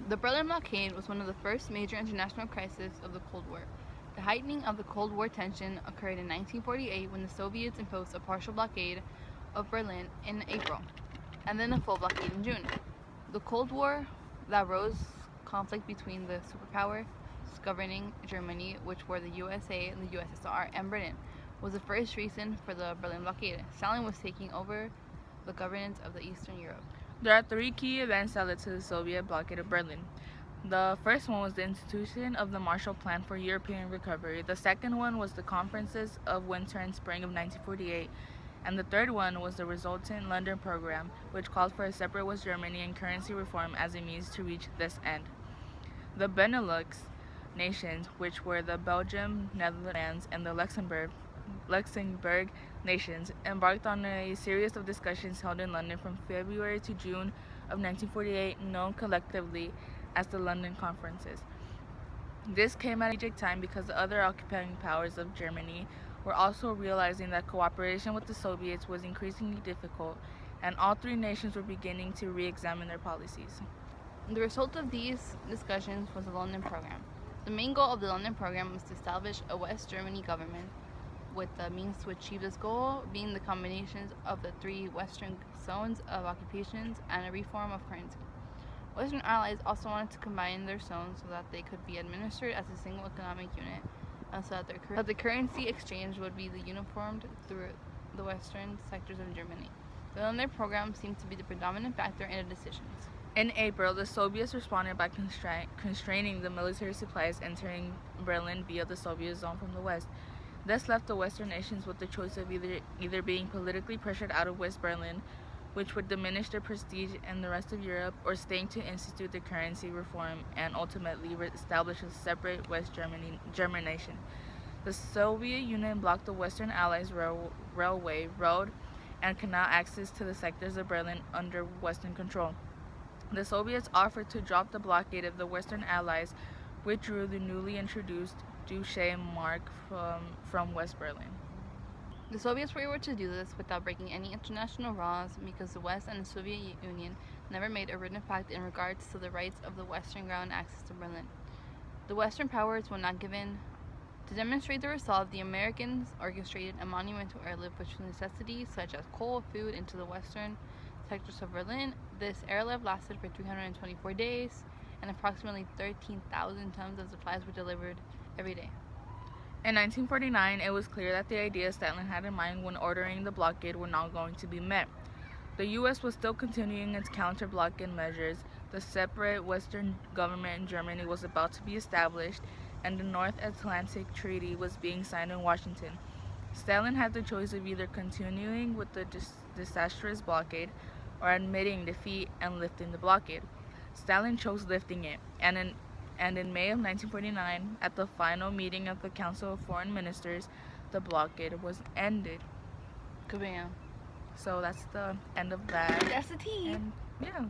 The Berlin Blockade was one of the first major international crises of the Cold War. The heightening of the Cold War tension occurred in 1948 when the Soviets imposed a partial blockade of Berlin in April, and then a full blockade in June. The Cold War that rose conflict between the superpowers governing Germany, which were the USA, the USSR, and Britain, was the first reason for the Berlin Blockade. Stalin was taking over the governance of the Eastern Europe. There are three key events that led to the Soviet blockade of Berlin. The first one was the institution of the Marshall Plan for European Recovery. The second one was the conferences of winter and spring of 1948. And the third one was the resultant London Program, which called for a separate West Germany and currency reform as a means to reach this end. The Benelux nations, which were the Belgium, Netherlands, and the Luxembourg nations, embarked on a series of discussions held in London from February to June of 1948, known collectively as the London Conferences. This came at a strategic time because the other occupying powers of Germany were also realizing that cooperation with the Soviets was increasingly difficult, and all three nations were beginning to re-examine their policies. The result of these discussions was the London Program. The main goal of the London Program was to establish a West Germany government, with the means to achieve this goal being the combinations of the three Western zones of occupations and a reform of currency. Western allies also wanted to combine their zones so that they could be administered as a single economic unit, and so that the currency exchange would be uniformed through the western sectors of Germany. The London Program seemed to be the predominant factor in the decisions. In April, the Soviets responded by constraining the military supplies entering Berlin via the Soviet zone from the west. This left the Western nations with the choice of either being politically pressured out of West Berlin, which would diminish their prestige in the rest of Europe, or staying to institute the currency reform and ultimately establish a separate West German nation. The Soviet Union blocked the Western Allies' railway, road, and canal access to the sectors of Berlin under Western control. The Soviets offered to drop the blockade if the Western Allies withdrew the newly introduced duchy mark from West Berlin. The Soviets were able to do this without breaking any international laws because the West and the Soviet Union never made a written pact in regards to the rights of the Western ground access to Berlin. The Western powers were not given. To demonstrate the resolve, the Americans orchestrated a monumental airlift with necessities such as coal, food into the western sectors of Berlin. This airlift lasted for 324 days, and approximately 13,000 tons of supplies were delivered every day. In 1949, it was clear that the ideas Stalin had in mind when ordering the blockade were not going to be met. The U.S. was still continuing its counter-blockade measures, the separate Western government in Germany was about to be established, and the North Atlantic Treaty was being signed in Washington. Stalin had the choice of either continuing with the disastrous blockade or admitting defeat and lifting the blockade. Stalin chose lifting it, and in May of 1949, at the final meeting of the Council of Foreign Ministers, the blockade was ended. Kabam. So that's the end of that. That's the tea. And yeah.